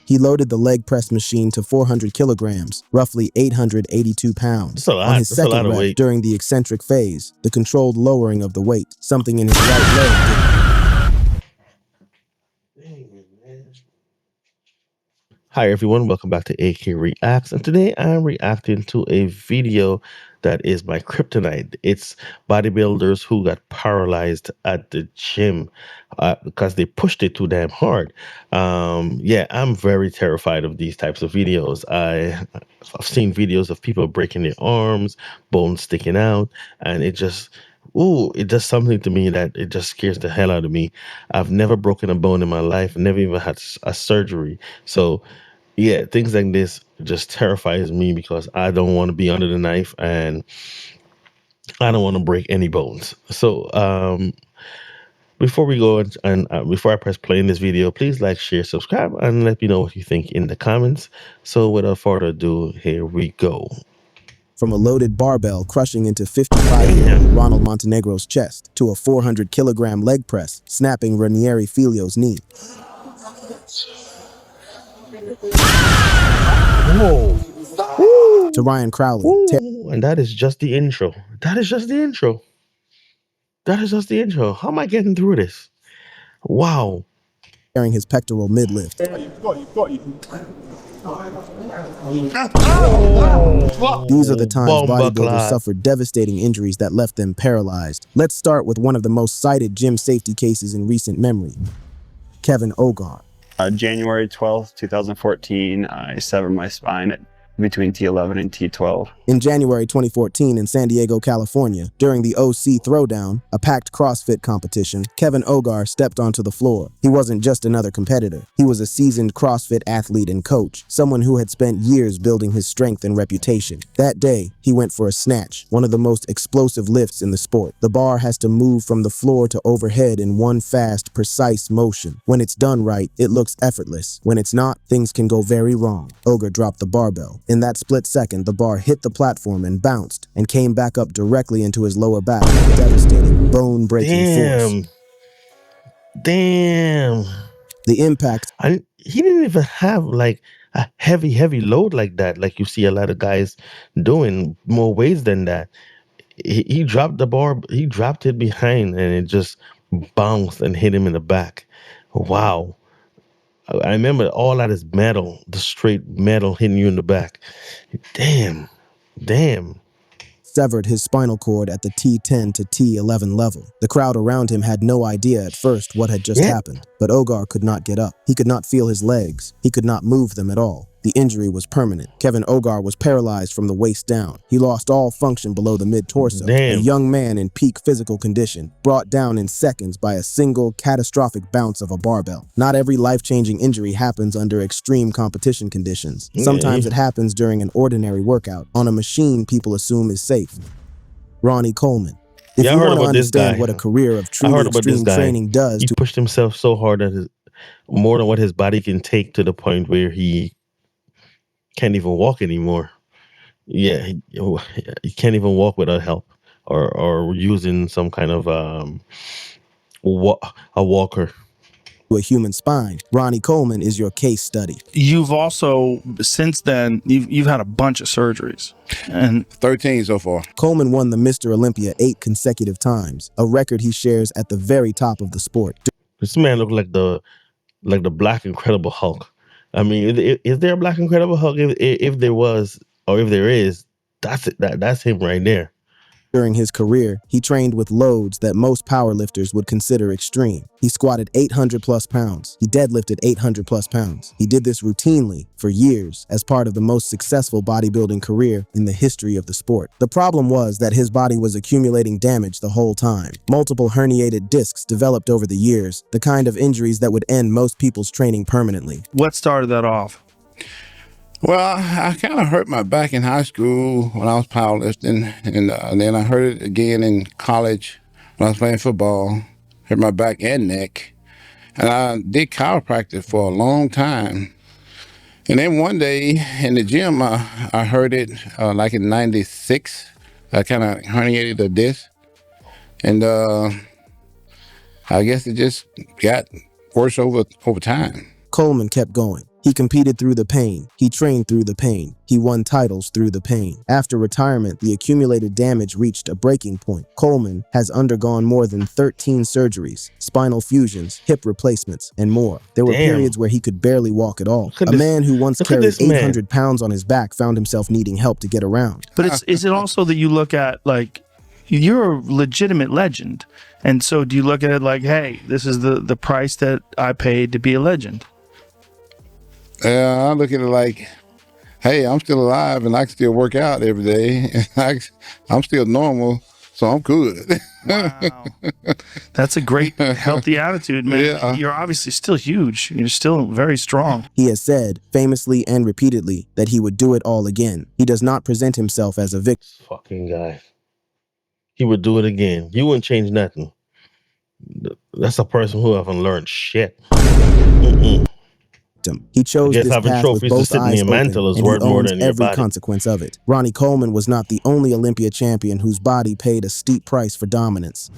He loaded the leg press machine to 400 kilograms, roughly 882 pounds. On his second rep, during the eccentric phase, the controlled lowering of the weight, something in his right leg Hi everyone, welcome back to AK Reacts, and today I'm reacting to a video that is my kryptonite. It's bodybuilders who got paralyzed at the gym because they pushed it too damn hard. Yeah, I'm very terrified of these types of videos. I've seen videos of people breaking their arms, bones sticking out, and it does something to me that it just scares the hell out of me. I've never broken a bone in my life, never even had a surgery. So yeah, things like this just terrifies me because I don't want to be under the knife and I don't want to break any bones. So before we go and before I press play in this video, please like, share, subscribe, and let me know what you think in the comments. So without further ado, here we go. from a loaded barbell crushing into 55-year-old Ronald Montenegro's chest to a 400-kilogram leg press, snapping Ranieri Filio's knee. Whoa. To Ryan Crowley. And that is just the intro. That is just the intro. That is just the intro. How am I getting through this? Wow. Tearing his pectoral midlift. These are the times bodybuilders suffered devastating injuries that left them paralyzed. Let's start with one of the most cited gym safety cases in recent memory. Kevin Ogar. January 12th, 2014, I severed my spine between T11 and T12. In January 2014 in San Diego, California, during the OC Throwdown, a packed CrossFit competition, Kevin Ogar stepped onto the floor. He wasn't just another competitor. He was a seasoned CrossFit athlete and coach, someone who had spent years building his strength and reputation. That day, he went for a snatch, one of the most explosive lifts in the sport. The bar has to move from the floor to overhead in one fast, precise motion. When it's done right, it looks effortless. When it's not, things can go very wrong. Ogar dropped the barbell. In that split second, the bar hit the platform and bounced and came back up directly into his lower back with devastating, bone-breaking force. Damn. The impact. He didn't even have like a heavy load like that, like you see a lot of guys doing more weights than that. He dropped the bar, he dropped it behind, and it just bounced and hit him in the back. Wow. I remember all that is metal, the straight metal hitting you in the back. Damn. Severed his spinal cord at the T10 to T11 level. The crowd around him had no idea at first what had just happened, but Ogar could not get up. He could not feel his legs. He could not move them at all. The injury was permanent. Kevin Ogar was paralyzed from the waist down. He lost all function below the mid-torso. A young man in peak physical condition, brought down in seconds by a single catastrophic bounce of a barbell. Not every life-changing injury happens under extreme competition conditions. Sometimes it happens during an ordinary workout, on a machine people assume is safe. Ronnie Coleman. If you want to understand what a career of truly extreme training does, he pushed himself so hard that more than what his body can take, to the point where he can't even walk anymore. Yeah, he can't even walk without help or using some kind of a walker. A human spine. Ronnie Coleman is your case study. You've also, since then, you've had a bunch of surgeries. And 13 so far. Coleman won the Mr. Olympia 8 consecutive times, a record he shares at the very top of the sport. This man looked like the Black Incredible Hulk. I mean, is there a Black Incredible Hulk? If there was, or if there is, that's it. That's him right there. During his career, he trained with loads that most powerlifters would consider extreme. He squatted 800 plus pounds. He deadlifted 800 plus pounds. He did this routinely for years as part of the most successful bodybuilding career in the history of the sport. The problem was that his body was accumulating damage the whole time. Multiple herniated discs developed over the years, the kind of injuries that would end most people's training permanently. What started that off? Well, I kind of hurt my back in high school when I was powerlifting, and then I hurt it again in college when I was playing football. Hurt my back and neck, and I did chiropractic for a long time. And then one day in the gym, I hurt it like in '96. I kind of herniated a disc, and I guess it just got worse over time. Coleman kept going. He competed through the pain. He trained through the pain. He won titles through the pain. After retirement, the accumulated damage reached a breaking point. Coleman has undergone more than 13 surgeries, spinal fusions, hip replacements, and more. There were periods where he could barely walk at all. A man who once carried 800 pounds on his back found himself needing help to get around. But is it also that you look at, like, you're a legitimate legend, and so do you look at it like, hey, this is the price that I paid to be a legend? I look at it like, hey, I'm still alive and I can still work out every day. I'm still normal, so I'm good. Wow. That's a great, healthy attitude, man. Yeah. You're obviously still huge. You're still very strong. He has said, famously and repeatedly, that he would do it all again. He does not present himself as a victim. Fucking guy. He would do it again. You wouldn't change nothing. That's a person who haven't learned shit. He chose this having path with trophies to both sit in eyes your mantle open, is and he worth more owns than your every body. consequence of it. Ronnie Coleman was not the only Olympia champion whose body paid a steep price for dominance.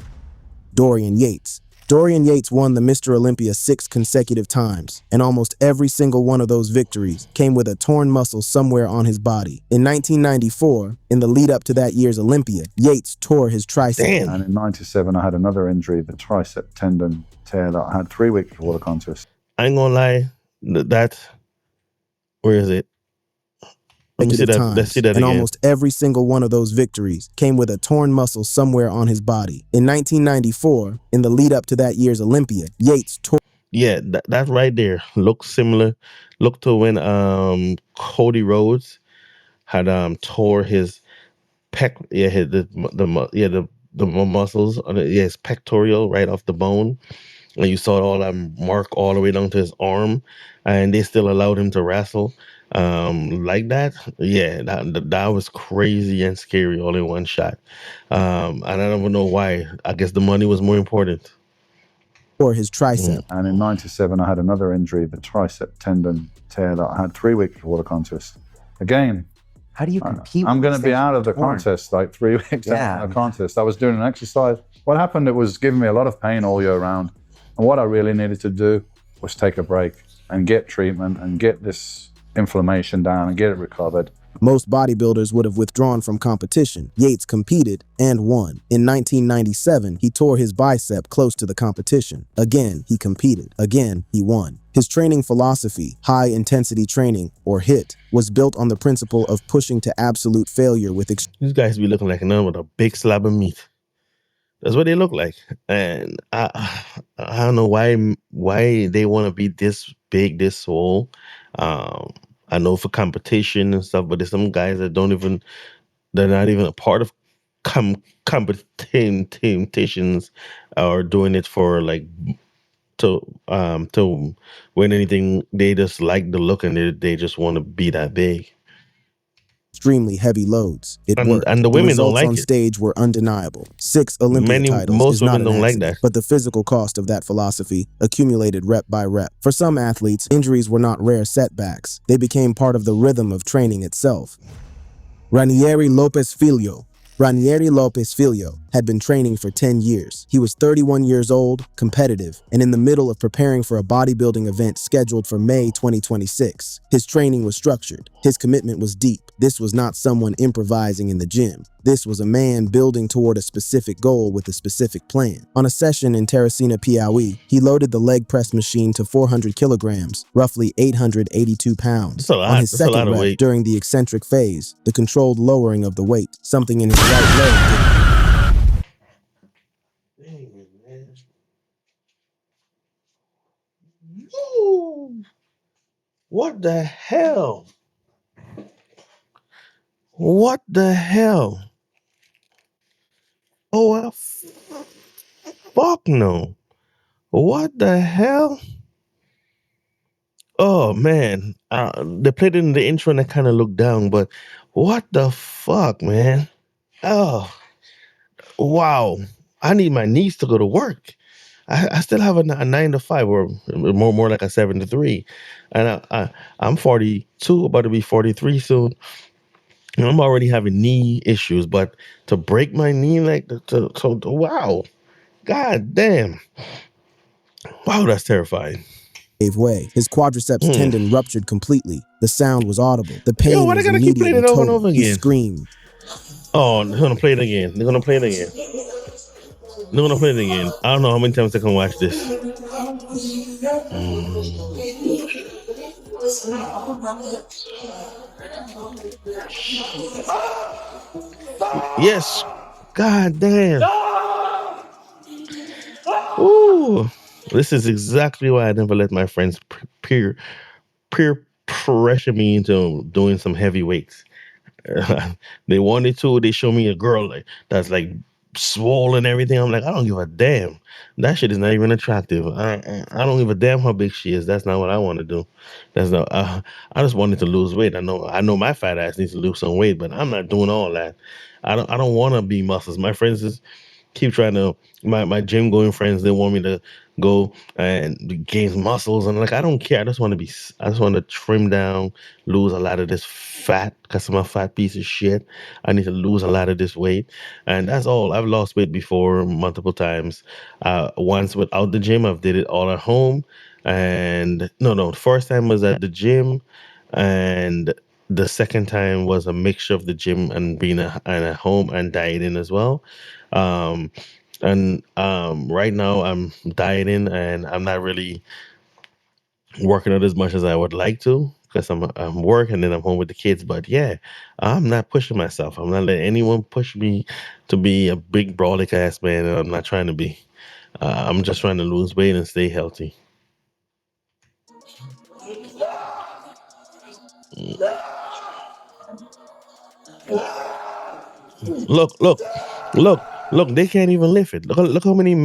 Dorian Yates. Dorian Yates won the Mr. Olympia 6 consecutive times, and almost every single one of those victories came with a torn muscle somewhere on his body. In 1994, in the lead up to that year's Olympia, Yates tore his tricep. Damn. And in 97, I had another injury, the tricep tendon tear that I had 3 weeks before the contest. I ain't gonna lie. Where is it? Let me see that. Let's see that and again. almost every single one of those victories came with a torn muscle somewhere on his body. In 1994, in the lead up to that year's Olympia, Yates tore. Yeah, that right there looks similar. Look to when Cody Rhodes had tore his pec. Yeah, the muscles on it. Yeah, his pectoral right off the bone. And you saw all that mark all the way down to his arm, and they still allowed him to wrestle like that. Yeah, that was crazy and scary all in one shot. And I don't even know why. I guess the money was more important. Or his tricep. And in 97, I had another injury, the tricep tendon tear that I had 3 weeks before the contest. Again, how do you compete? I'm going to be out of the torn? contest like 3 weeks after the contest. I was doing an exercise. What happened, it was giving me a lot of pain all year round. And what I really needed to do was take a break and get treatment and get this inflammation down and get it recovered. Most bodybuilders would have withdrawn from competition. Yates competed and won. In 1997, he tore his bicep close to the competition. Again, he competed. Again, he won. His training philosophy, high intensity training, or HIIT, was built on the principle of pushing to absolute failure with These guys be looking like another with a big slab of meat. That's what they look like. And I don't know why they want to be this big, this swole. I know for competition and stuff, but there's some guys that they're not even a part of competitions or doing it for like to win anything. They just like the look and they just want to be that big. extremely heavy loads. It worked. And the women don't results like on it. stage were undeniable. 6 Olympia titles most is not women an don't like accident, that. but the physical cost of that philosophy accumulated rep by rep. For some athletes, injuries were not rare setbacks. They became part of the rhythm of training itself. Ranieri Filio had been training for 10 years. He was 31 years old, competitive, and in the middle of preparing for a bodybuilding event scheduled for May 2026. His training was structured. His commitment was deep. This was not someone improvising in the gym. This was a man building toward a specific goal with a specific plan. On a session in Teresina, Piauí, he loaded the leg press machine to 400 kilograms, roughly 882 pounds. That's a lot. On his That's a lot second of rep, weight. during the eccentric phase, the controlled lowering of the weight, something in his right leg Ooh, what the hell? What the hell? Oh, fuck no. What the hell? Oh, man. They played it in the intro and I kind of looked down, but what the fuck, man? Oh, wow. I need my knees to go to work. I still have a 9 to 5 or more like a 7 to 3. And I'm 42, about to be 43 soon. And I'm already having knee issues, but to break my knee like wow. God damn. Wow, that's terrifying. gave way. His quadriceps tendon ruptured completely. The sound was audible. The pain why they was gotta keep immediate playing and it over and total. over He again? screamed. Oh, they're gonna play it again. They're gonna play it again. They're gonna play it again. I don't know how many times I can watch this. Yes. God damn. Ooh. This is exactly why I never let my friends peer pressure me into doing some heavy weights. They wanted to. They show me a girl that's like swollen and everything. I'm like, I don't give a damn. That shit is not even attractive. I don't give a damn how big she is. That's not what I want to do. That's not. I just wanted to lose weight. I know my fat ass needs to lose some weight, but I'm not doing all that. I don't want to be muscles. My friends is keep trying to my gym going friends, they want me to go and gain muscles, and like I don't care. I just want to trim down, lose a lot of this fat because I'm a fat piece of shit. I need to lose a lot of this weight, and that's all. I've lost weight before multiple times. Once without the gym, I've did it all at home. And no, the first time was at the gym, and the second time was a mixture of the gym and being and at home and dieting as well. um and right now I'm dieting and I'm not really working out as much as I would like to because I'm working and then I'm home with the kids. But yeah, I'm not pushing myself. I'm not letting anyone push me to be a big brolic ass man. I'm not trying to be. I'm just trying to lose weight and stay healthy. Look, look, look, look. They can't even lift it. Look how many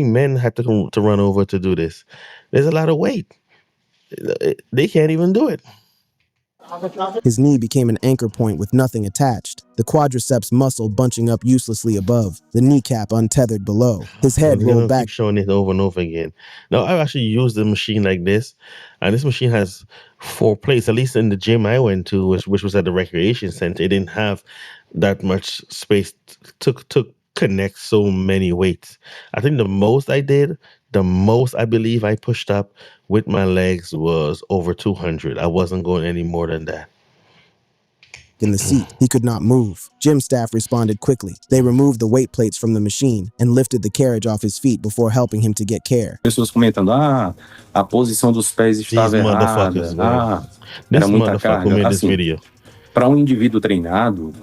men had to run over to do this. There's a lot of weight. They can't even do it. His knee became an anchor point with nothing attached, the quadriceps muscle bunching up uselessly above, the kneecap untethered below. His head They're rolled gonna back. keep showing it over and over again. Now I've actually used a machine like this, and this machine has 4 plates. At least in the gym I went to, which was at the recreation center, it didn't have that much space to connect so many weights. I think the most I believe I pushed up with my legs was over 200. I wasn't going any more than that. In the seat. He could not move. Gym staff responded quickly. They removed the weight plates from the machine and lifted the carriage off his feet before helping him to get care. Pessoas comentando, a posição dos pés These estava errada, motherfuckers, man. era This muita motherfucker carga. made this Assim, video. para um indivíduo treinado,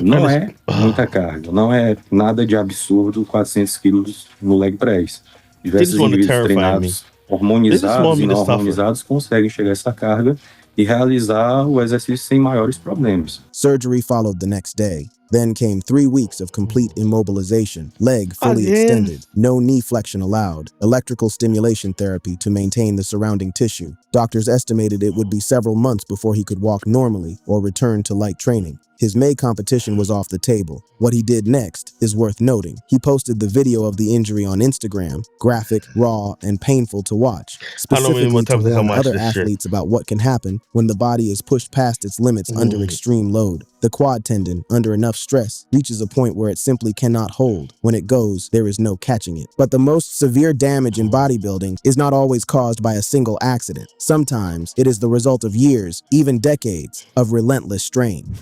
não é muita carga, não é nada de absurdo 400 quilos no leg press. Diversos just wanna indivíduos terrify treinados, They just want hormonizados me e to não suffer. hormonizados, conseguem chegar a essa carga e realizar o exercício sem maiores problemas. Surgery followed the next day. Then came 3 weeks of complete immobilization, leg fully Again? extended, no knee flexion allowed, electrical stimulation therapy to maintain the surrounding tissue. Doctors estimated it would be several months before he could walk normally or return to light training. His May competition was off the table. What he did next is worth noting. He posted the video of the injury on Instagram, graphic, raw, and painful to watch, How many more specifically to times I can warn watch other this shit? athletes about what can happen when the body is pushed past its limits under extreme load. The quad tendon, under enough stress, reaches a point where it simply cannot hold. When it goes, there is no catching it. But the most severe damage in bodybuilding is not always caused by a single accident. Sometimes it is the result of years, even decades, of relentless strain.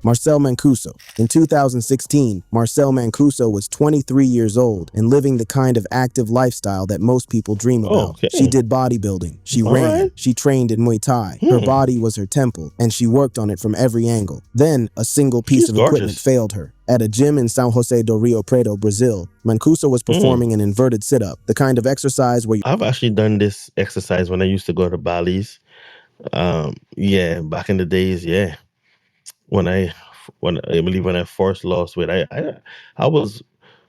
Marcel Mancuso. In 2016, Marcel Mancuso was 23 years old and living the kind of active lifestyle that most people dream about. Okay. She did bodybuilding, she All ran, right. she trained in Muay Thai. Her body was her temple, and she worked on it from every angle. Then, a single piece She's of equipment gorgeous. failed her. At a gym in São José do Rio Preto, Brazil, Mancuso was performing an inverted sit-up, the kind of exercise where you I've actually done this exercise when I used to go to Bali's. Yeah, back in the days, yeah. When I believe when I first lost weight, I was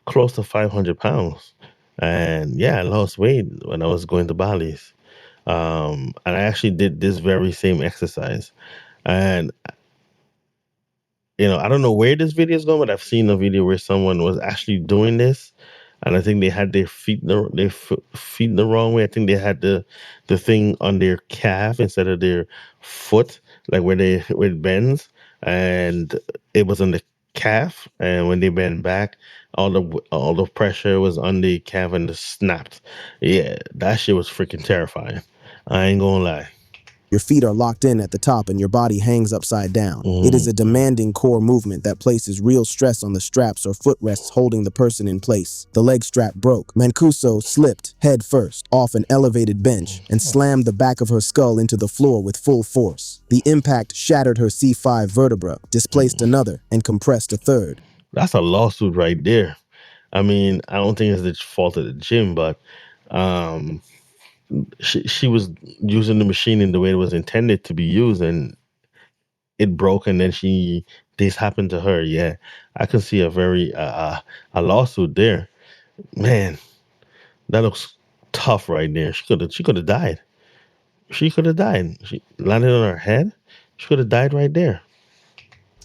close to 500 pounds, and yeah, I lost weight when I was going to Bali's. And I actually did this very same exercise, and I don't know where this video is going, but I've seen a video where someone was actually doing this, and I think they had their feet the wrong way. I think they had the thing on their calf instead of their foot, like where it bends, and it was on the calf. And when they bent back, all the pressure was on the calf and it snapped. Yeah, that shit was freaking terrifying. I ain't gonna lie. Your feet are locked in at the top and your body hangs upside down. It is a demanding core movement that places real stress on the straps or footrests holding the person in place. The leg strap broke. Mancuso slipped, head first, off an elevated bench and slammed the back of her skull into the floor with full force. The impact shattered her C5 vertebra, displaced another, and compressed a third. That's a lawsuit right there. I mean, I don't think it's the fault of the gym, but um, she was using the machine in the way it was intended to be used, and it broke, and then this happened to her. Yeah, I can see a lawsuit there. Man, that looks tough right there. She could have died. She could have died. She landed on her head. She could have died right there.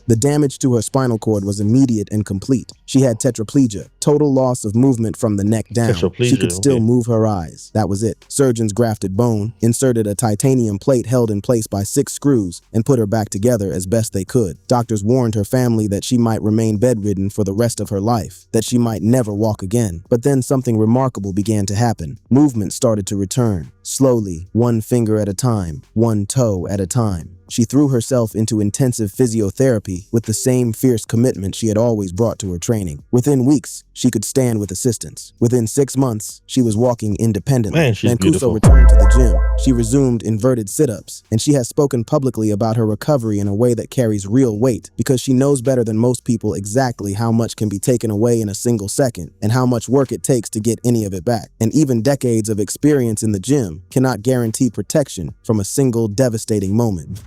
The damage to her spinal cord was immediate and complete. She had tetraplegia, total loss of movement from the neck down. She could still move her eyes. That was it. Surgeons grafted bone, inserted a titanium plate held in place by 6 screws, and put her back together as best they could. Doctors warned her family that she might remain bedridden for the rest of her life, that she might never walk again. But then something remarkable began to happen. Movement started to return. Slowly, one finger at a time, one toe at a time. She threw herself into intensive physiotherapy with the same fierce commitment she had always brought to her training. Within weeks, she could stand with assistance. Within 6 months, she was walking independently. Man, she's beautiful. returned to the gym. She resumed inverted sit-ups, and she has spoken publicly about her recovery in a way that carries real weight because she knows better than most people exactly how much can be taken away in a single second and how much work it takes to get any of it back. And even decades of experience in the gym cannot guarantee protection from a single devastating moment.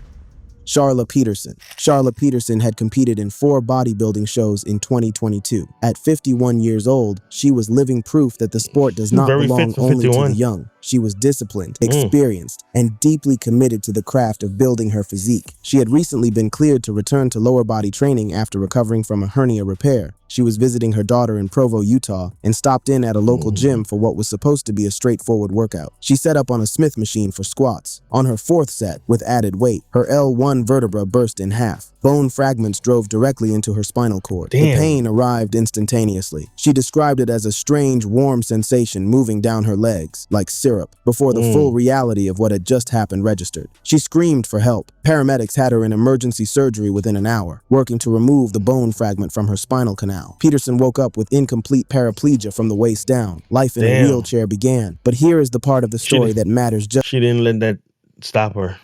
Charla Peterson. Charla Peterson had competed in 4 bodybuilding shows in 2022. At 51 years old, she was living proof that the sport does not belong only to the young. She was disciplined, experienced, and deeply committed to the craft of building her physique. She had recently been cleared to return to lower body training after recovering from a hernia repair. She was visiting her daughter in Provo, Utah, and stopped in at a local gym for what was supposed to be a straightforward workout. She set up on a Smith machine for squats. On her 4th set, with added weight, her L1 vertebra burst in half. Bone fragments drove directly into her spinal cord. Damn. The pain arrived instantaneously. She described it as a strange, warm sensation moving down her legs, like syrup, before the full reality of what had just happened registered. She screamed for help. Paramedics had her in emergency surgery within an hour, working to remove the bone fragment from her spinal canal. Peterson woke up with incomplete paraplegia from the waist down. Life in a wheelchair began. But here is the part of the story that matters just She didn't let that stop her.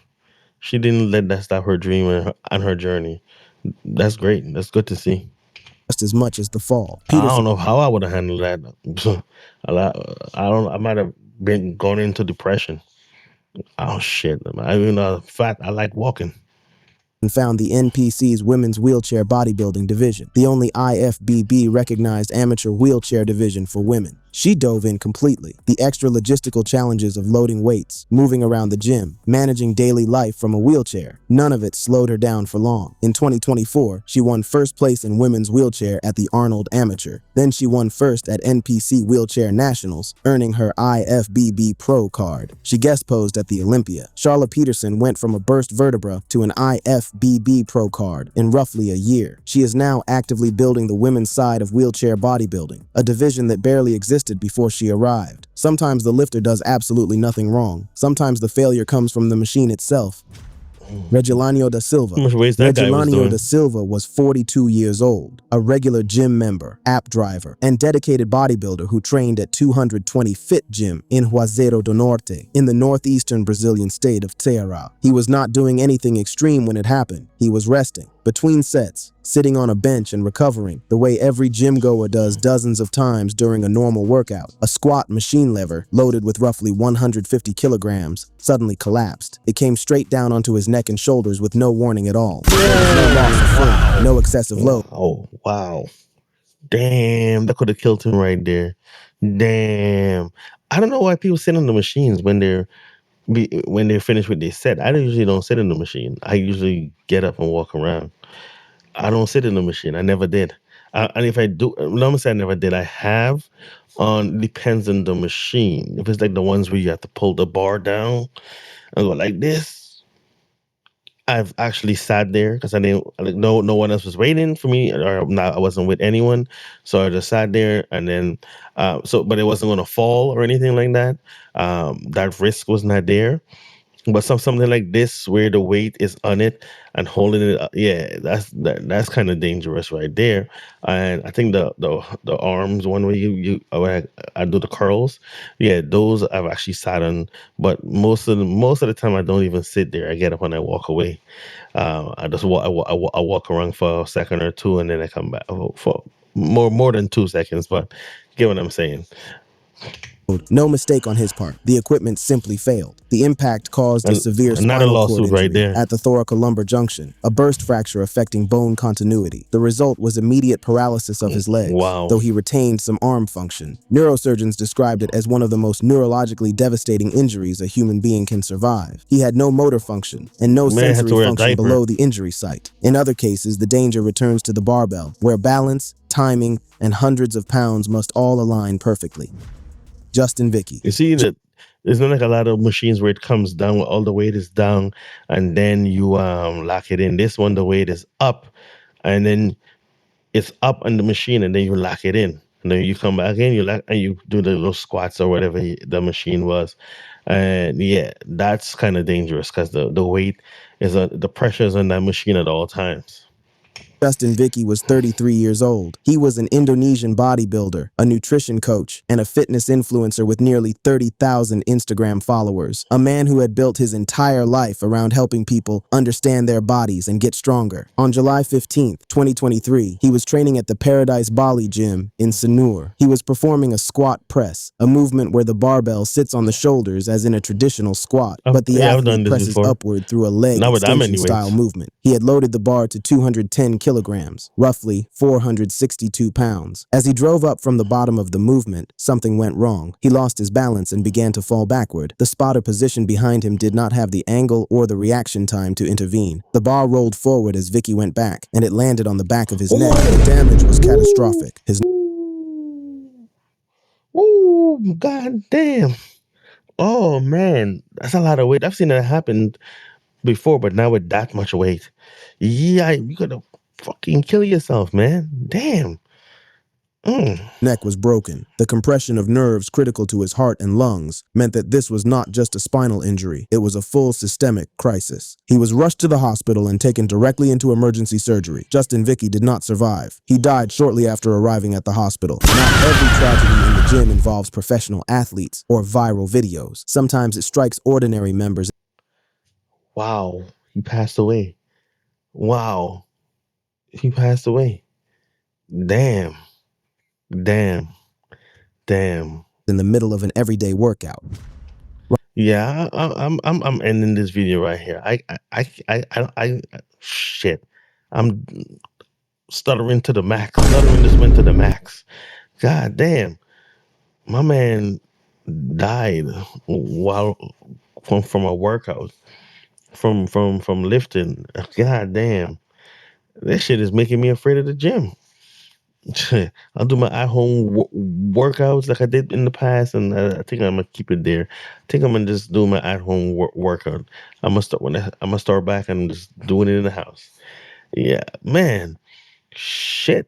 She didn't let that stop her dream and her journey. That's great. That's good to see. as much as the fall. I don't know how I would have handled that. I might have been going into depression. Oh shit! Even fat. I like walking. And found the NPC's Women's Wheelchair Bodybuilding Division, the only IFBB-recognized amateur wheelchair division for women. She dove in completely. The extra logistical challenges of loading weights, moving around the gym, managing daily life from a wheelchair, none of it slowed her down for long. In 2024, she won first place in women's wheelchair at the Arnold Amateur. Then she won first at NPC Wheelchair Nationals, earning her IFBB Pro card. She guest posed at the Olympia. Charla Peterson went from a burst vertebra to an IFBB Pro card in roughly a year. She is now actively building the women's side of wheelchair bodybuilding, a division that barely existed before she arrived. Sometimes the lifter does absolutely nothing wrong. Sometimes the failure comes from the machine itself. Regilanio da Silva. How much weight that guy was Regilanio doing? da Silva was 42 years old, a regular gym member, app driver, and dedicated bodybuilder who trained at 220 Fit Gym in Juazeiro do Norte, in the northeastern Brazilian state of Ceará. He was not doing anything extreme when it happened. He was resting, between sets, sitting on a bench and recovering, the way every gym goer does dozens of times during a normal workout. A squat machine lever, loaded with roughly 150 kilograms, suddenly collapsed. It came straight down onto his neck and shoulders with no warning at all. There was no loss of flow, no excessive load. Oh wow! Damn, that could have killed him right there. Damn, I don't know why people sit on the machines when they're finished with their set. I usually don't sit in the machine. I usually get up and walk around. I don't sit in the machine. I never did. And if I do, let me say I never did. I have. Depends on the machine. If it's like the ones where you have to pull the bar down and go like this, I've actually sat there because I didn't like no one else was waiting for me, or not, I wasn't with anyone, so I just sat there and then but it wasn't going to fall or anything like that. That risk was not there. But something like this where the weight is on it and holding it up, yeah, that's kind of dangerous right there. And I think the arms one where when I do the curls, yeah, those I've actually sat on. But most of the time I don't even sit there. I get up and I walk away. I just I walk around for a second or two and then I come back for more than 2 seconds. But get what I'm saying? No mistake on his part. The equipment simply failed. The impact caused a And severe not a spinal cord lawsuit right injury there. at the thoracolumbar junction, a burst fracture affecting bone continuity. The result was immediate paralysis of his legs, Wow. though he retained some arm function. Neurosurgeons described it as one of the most neurologically devastating injuries a human being can survive. He had no motor function and no Man had to sensory wear a function diaper. below the injury site. In other cases, the danger returns to the barbell, where balance, timing, and hundreds of pounds must all align perfectly. Justin Vicky. You see that there's not like a lot of machines where it comes down, where all the weight is down, and then you lock it in. This one, the weight is up, and then it's up on the machine, and then you lock it in, and then you come back in, you lock, and you do the little squats or whatever the machine was, and yeah, that's kind of dangerous because the weight is the pressure is on that machine at all times. Justin Vicky was 33 years old. He was an Indonesian bodybuilder, a nutrition coach, and a fitness influencer with nearly 30,000 Instagram followers. A man who had built his entire life around helping people understand their bodies and get stronger. On July 15th, 2023, he was training at the Paradise Bali gym in Sanur. He was performing a squat press, a movement where the barbell sits on the shoulders as in a traditional squat, but the Yeah, I've done athlete this presses before. upward through a leg Not with that many extension style weights. movement. He had loaded the bar to 210 kilograms, roughly 462 pounds. As he drove up from the bottom of the movement, something went wrong. He lost his balance and began to fall backward. The spotter positioned behind him did not have the angle or the reaction time to intervene. The bar rolled forward as Vicky went back, and it landed on the back of his neck. The damage was catastrophic. His Ooh, god damn. Oh man, that's a lot of weight. I've seen that happen before, but not with that much weight. Yeah, you gotta fucking kill yourself, man. Damn. neck was broken. The compression of nerves critical to his heart and lungs meant that this was not just a spinal injury, it was a full systemic crisis. He was rushed to the hospital and taken directly into emergency surgery. Justin Vicky did not survive. He died shortly after arriving at the hospital. Not every tragedy in the gym involves professional athletes or viral videos. Sometimes it strikes ordinary members. Wow, he passed away. Wow, he passed away. Damn, damn, damn. In the middle of an everyday workout. Yeah, I'm ending this video right here. I shit. I'm stuttering to the max. Stuttering just went to the max. God damn, my man died while from a workout, from lifting. God damn, this shit is making me afraid of the gym. I'll do my at-home workouts like I did in the past, and I think I'm gonna keep it there. I think I'm gonna just do my at-home workout. I'm gonna start back and just doing it in the house. Yeah, man, shit.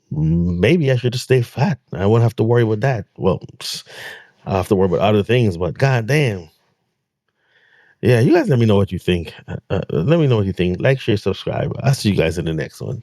Maybe I should just stay fat. I won't have to worry with that. Well, I'll have to worry about other things, but goddamn. Yeah, you guys let me know what you think. Let me know what you think. Like, share, subscribe. I'll see you guys in the next one.